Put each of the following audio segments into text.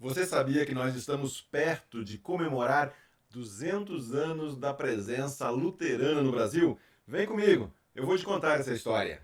Você sabia que nós estamos perto de comemorar 200 anos da presença luterana no Brasil? Vem comigo, eu vou te contar essa história.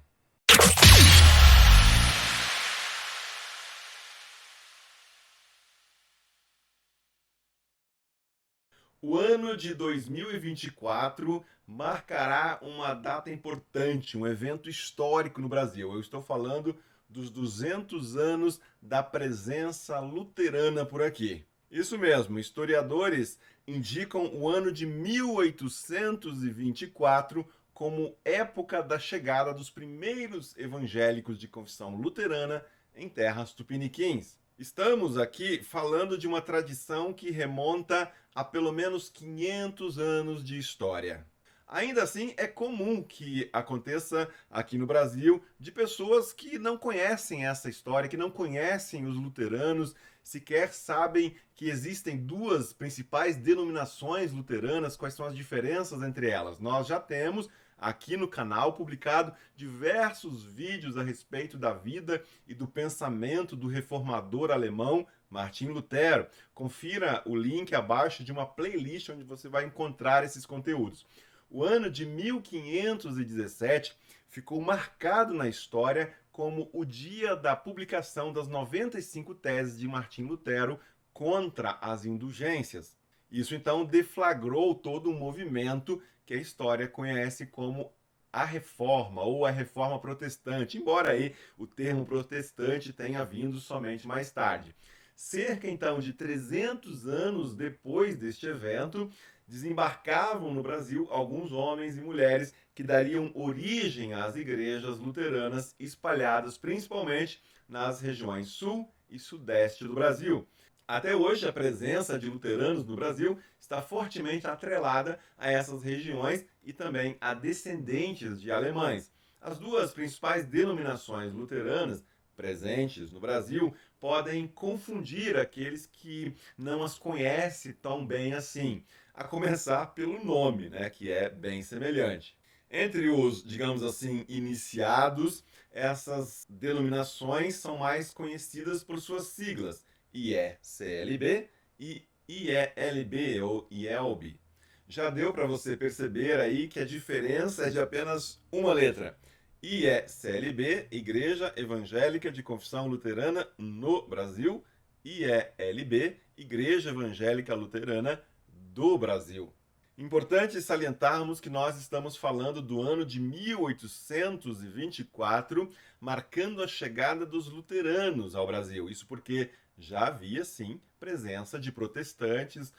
O ano de 2024 marcará uma data importante, um evento histórico no Brasil. Eu estou falando dos 200 anos da presença luterana por aqui. Isso mesmo, historiadores indicam o ano de 1824 como época da chegada dos primeiros evangélicos de confissão luterana em terras tupiniquins. Estamos aqui falando de uma tradição que remonta a pelo menos 500 anos de história. Ainda assim, é comum que aconteça aqui no Brasil de pessoas que não conhecem essa história, que não conhecem os luteranos, sequer sabem que existem duas principais denominações luteranas, quais são as diferenças entre elas. Nós já temos aqui no canal publicado diversos vídeos a respeito da vida e do pensamento do reformador alemão Martim Lutero. Confira o link abaixo de uma playlist onde você vai encontrar esses conteúdos. O ano de 1517 ficou marcado na história como o dia da publicação das 95 teses de Martim Lutero contra as indulgências. Isso então deflagrou todo um movimento que a história conhece como a Reforma ou a Reforma Protestante, embora aí o termo protestante tenha vindo somente mais tarde. Cerca então de 300 anos depois deste evento, desembarcavam no Brasil alguns homens e mulheres que dariam origem às igrejas luteranas espalhadas principalmente nas regiões sul e sudeste do Brasil. Até hoje, a presença de luteranos no Brasil está fortemente atrelada a essas regiões e também a descendentes de alemães. As duas principais denominações luteranas presentes no Brasil podem confundir aqueles que não as conhecem tão bem assim, a começar pelo nome, né, que é bem semelhante. Entre os, digamos assim, iniciados, essas denominações são mais conhecidas por suas siglas, IECLB e IELB ou IELB. Já deu para você perceber aí que a diferença é de apenas uma letra. IECLB, Igreja Evangélica de Confissão Luterana no Brasil, IELB, Igreja Evangélica Luterana do Brasil. Importante salientarmos que nós estamos falando do ano de 1824, marcando a chegada dos luteranos ao Brasil. Isso porque já havia, sim, presença de protestantes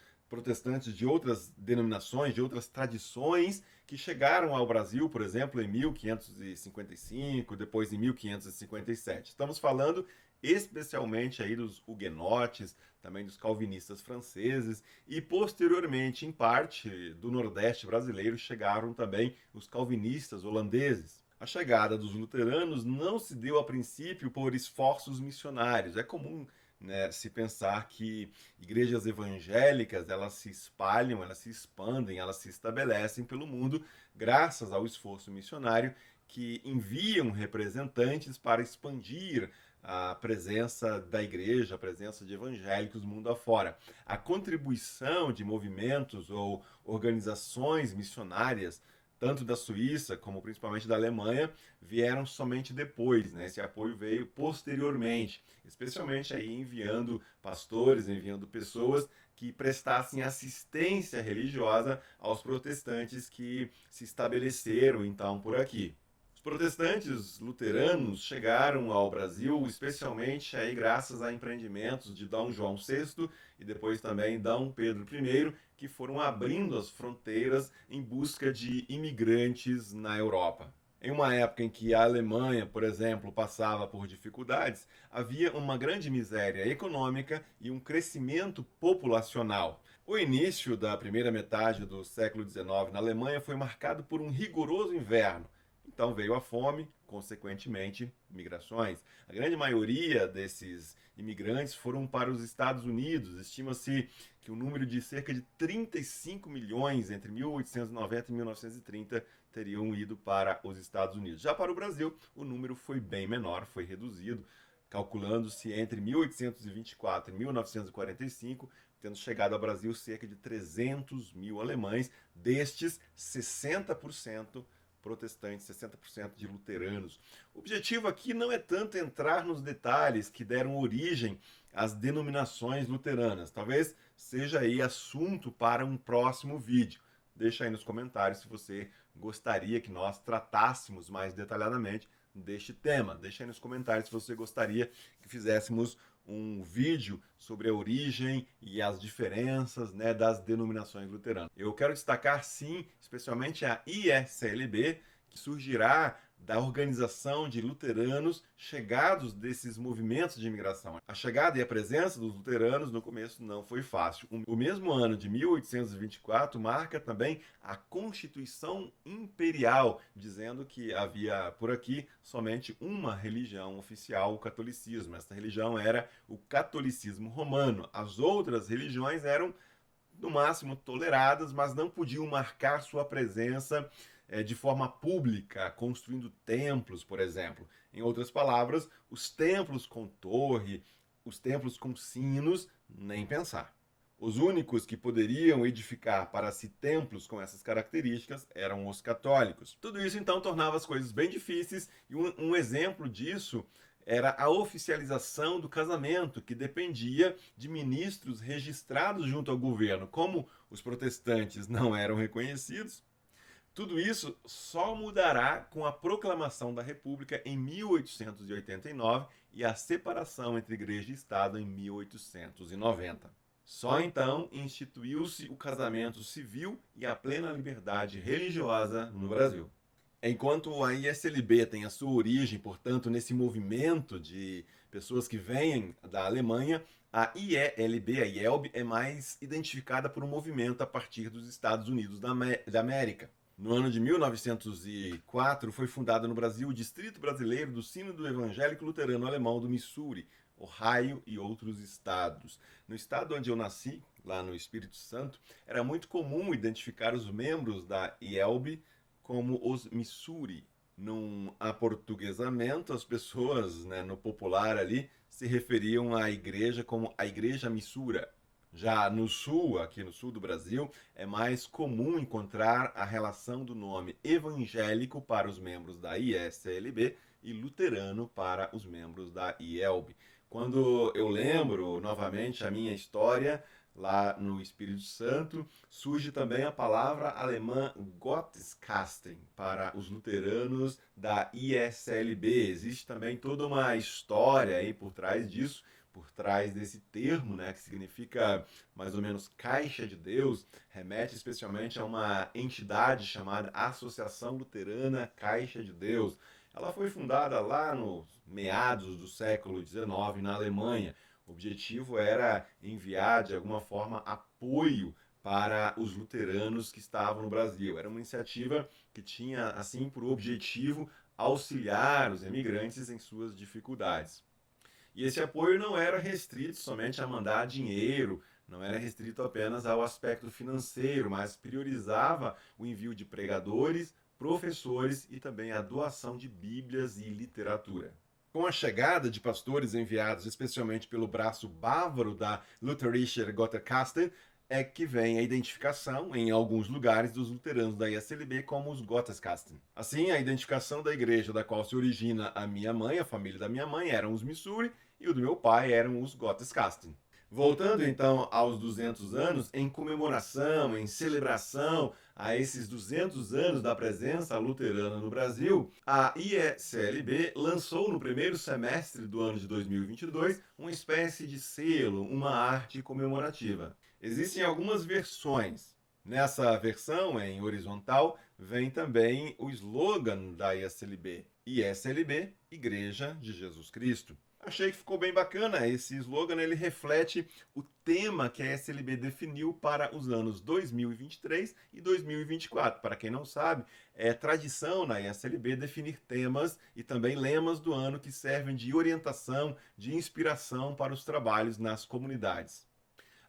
de outras denominações, de outras tradições, que chegaram ao Brasil, por exemplo, em 1555, depois em 1557. Estamos falando especialmente aí dos huguenotes, também dos calvinistas franceses e posteriormente, em parte do Nordeste brasileiro, chegaram também os calvinistas holandeses. A chegada dos luteranos não se deu a princípio por esforços missionários. É comum, né, se pensar que igrejas evangélicas elas se espalham, elas se expandem, elas se estabelecem pelo mundo graças ao esforço missionário que enviam representantes para expandir a presença da igreja, a presença de evangélicos mundo afora. A contribuição de movimentos ou organizações missionárias, tanto da Suíça como principalmente da Alemanha, vieram somente depois, né? Esse apoio veio posteriormente, especialmente aí enviando pastores, enviando pessoas que prestassem assistência religiosa aos protestantes que se estabeleceram então por aqui. Os protestantes luteranos chegaram ao Brasil especialmente aí graças a empreendimentos de Dom João VI e depois também Dom Pedro I, que foram abrindo as fronteiras em busca de imigrantes na Europa. Em uma época em que a Alemanha, por exemplo, passava por dificuldades, havia uma grande miséria econômica e um crescimento populacional. O início da primeira metade do século XIX na Alemanha foi marcado por um rigoroso inverno. Então veio a fome, consequentemente, migrações. A grande maioria desses imigrantes foram para os Estados Unidos. Estima-se que o número de cerca de 35 milhões entre 1890 e 1930 teriam ido para os Estados Unidos. Já para o Brasil, o número foi bem menor, foi reduzido. calculando-se entre 1824 e 1945, tendo chegado ao Brasil cerca de 300 mil alemães, destes 60% protestantes, 60% de luteranos. O objetivo aqui não é tanto entrar nos detalhes que deram origem às denominações luteranas. Talvez seja aí assunto para um próximo vídeo. Deixa aí nos comentários se você gostaria que nós tratássemos mais detalhadamente deste tema. Deixa aí nos comentários se você gostaria que fizéssemos um vídeo sobre a origem e as diferenças, né, das denominações luteranas. Eu quero destacar, sim, especialmente a ISLB, que surgirá da organização de luteranos chegados desses movimentos de imigração. A chegada e a presença dos luteranos no começo não foi fácil. O mesmo ano de 1824 marca também a Constituição Imperial, dizendo que havia por aqui somente uma religião oficial, o catolicismo. Esta religião era o catolicismo romano. As outras religiões eram, no máximo, toleradas, mas não podiam marcar sua presença de forma pública, construindo templos, por exemplo. Em outras palavras, os templos com torre, os templos com sinos, nem pensar. Os únicos que poderiam edificar para si templos com essas características eram os católicos. Tudo isso, então, tornava as coisas bem difíceis, e um exemplo disso era a oficialização do casamento, que dependia de ministros registrados junto ao governo. Como os protestantes não eram reconhecidos, tudo isso só mudará com a proclamação da República em 1889 e a separação entre Igreja e Estado em 1890. Só então instituiu-se o casamento civil e a plena liberdade religiosa no Brasil. Enquanto a ISLB tem a sua origem, portanto, nesse movimento de pessoas que vêm da Alemanha, a IELB, a IELB, é mais identificada por um movimento a partir dos Estados Unidos da América. No ano de 1904, foi fundado no Brasil o Distrito Brasileiro do Sínodo Evangélico Luterano Alemão do Missouri, Ohio e outros estados. No estado onde eu nasci, lá no Espírito Santo, era muito comum identificar os membros da IELB como os Missouri. Num aportuguesamento, as pessoas, né, no popular ali, se referiam à igreja como a Igreja Missura. Já no sul, aqui no sul do Brasil, é mais comum encontrar a relação do nome evangélico para os membros da ISLB e luterano para os membros da IELB. Quando eu lembro novamente a minha história lá no Espírito Santo, surge também a palavra alemã Gottesgasten para os luteranos da ISLB. Existe também toda uma história aí por trás disso, por trás desse termo, né, que significa mais ou menos caixa de Deus, remete especialmente a uma entidade chamada Associação Luterana Caixa de Deus. Ela foi fundada lá nos meados do século XIX na Alemanha. O objetivo era enviar, de alguma forma, apoio para os luteranos que estavam no Brasil. Era uma iniciativa que tinha, assim, por objetivo auxiliar os imigrantes em suas dificuldades. E esse apoio não era restrito somente a mandar dinheiro, não era restrito apenas ao aspecto financeiro, mas priorizava o envio de pregadores, professores e também a doação de bíblias e literatura. Com a chegada de pastores enviados especialmente pelo braço bávaro da Lutherischer Gottesgasten, é que vem a identificação, em alguns lugares, dos luteranos da ISLB como os Gottesgasten. Assim, a identificação da igreja da qual se origina a minha mãe, a família da minha mãe, eram os Missouri, e o do meu pai eram os Gottesgasten. Voltando então aos 200 anos, em comemoração, em celebração a esses 200 anos da presença luterana no Brasil, a ISLB lançou no primeiro semestre do ano de 2022 uma espécie de selo, uma arte comemorativa. Existem algumas versões. Nessa versão, em horizontal, vem também o slogan da ISLB: ISLB, Igreja de Jesus Cristo. Achei que ficou bem bacana. Esse slogan, ele reflete o tema que a ISLB definiu para os anos 2023 e 2024. Para quem não sabe, é tradição na ISLB definir temas e também lemas do ano que servem de orientação, de inspiração para os trabalhos nas comunidades.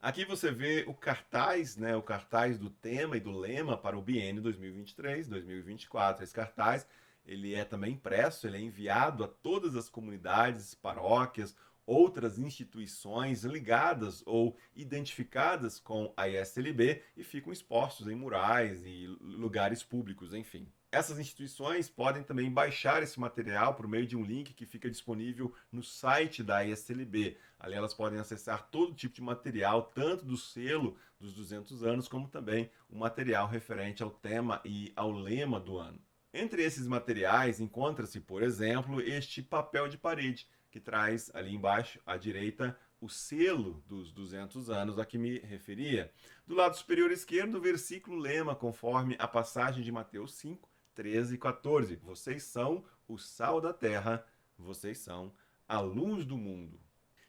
Aqui você vê o cartaz, né, o cartaz do tema e do lema para o biênio 2023-2024. Esse cartaz ele é também impresso, ele é enviado a todas as comunidades, paróquias, outras instituições ligadas ou identificadas com a ISLB e ficam expostos em murais e lugares públicos, enfim. Essas instituições podem também baixar esse material por meio de um link que fica disponível no site da ISLB. Ali elas podem acessar todo tipo de material, tanto do selo dos 200 anos, como também o material referente ao tema e ao lema do ano. Entre esses materiais encontra-se, por exemplo, este papel de parede, que traz ali embaixo, à direita, o selo dos 200 anos a que me referia. Do lado superior esquerdo, o versículo lema, conforme a passagem de Mateus 5, 13 e 14. Vocês são o sal da terra, vocês são a luz do mundo.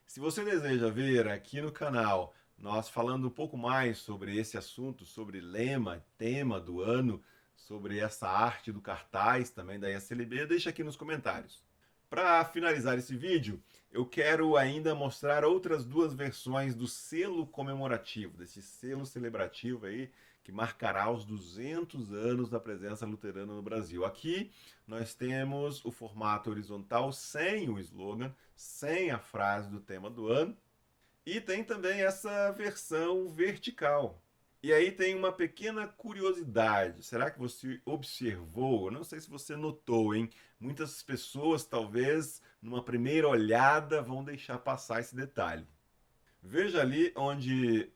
Se você deseja ver aqui no canal nós falando um pouco mais sobre esse assunto, sobre lema, tema do ano, sobre essa arte do cartaz também da ISLB, deixa aqui nos comentários. Para finalizar esse vídeo, eu quero ainda mostrar outras duas versões do selo comemorativo, desse selo celebrativo aí, que marcará os 200 anos da presença luterana no Brasil. Aqui nós temos o formato horizontal sem o slogan, sem a frase do tema do ano, e tem também essa versão vertical. E aí tem uma pequena curiosidade. Será que você observou? Eu não sei se você notou, hein? Muitas pessoas, talvez, numa primeira olhada, vão deixar passar esse detalhe. Veja ali onde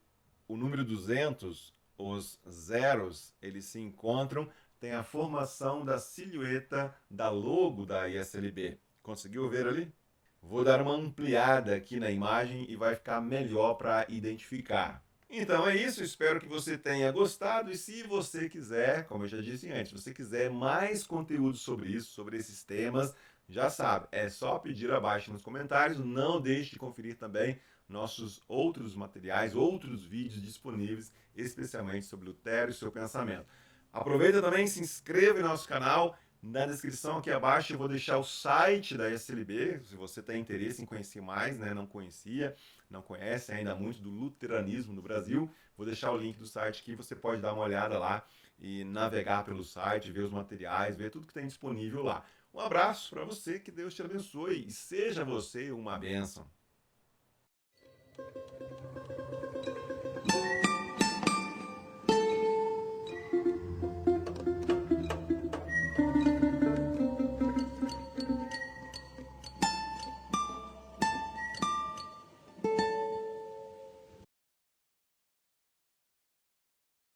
o número 200, os zeros, eles se encontram, tem a formação da silhueta da logo da ISLB. Conseguiu ver ali? Vou dar uma ampliada aqui na imagem e vai ficar melhor para identificar. Então é isso, espero que você tenha gostado e se você quiser, como eu já disse antes, se você quiser mais conteúdo sobre isso, sobre esses temas, já sabe, é só pedir abaixo nos comentários, não deixe de conferir também nossos outros materiais, outros vídeos disponíveis, especialmente sobre Lutero e seu pensamento. Aproveita também, se inscreva em nosso canal. Na descrição aqui abaixo eu vou deixar o site da ISLB, se você tem interesse em conhecer mais, né, não conhecia, não conhece ainda muito do luteranismo no Brasil, vou deixar o link do site aqui, você pode dar uma olhada lá e navegar pelo site, ver os materiais, ver tudo que tem disponível lá. Um abraço para você, que Deus te abençoe e seja você uma bênção.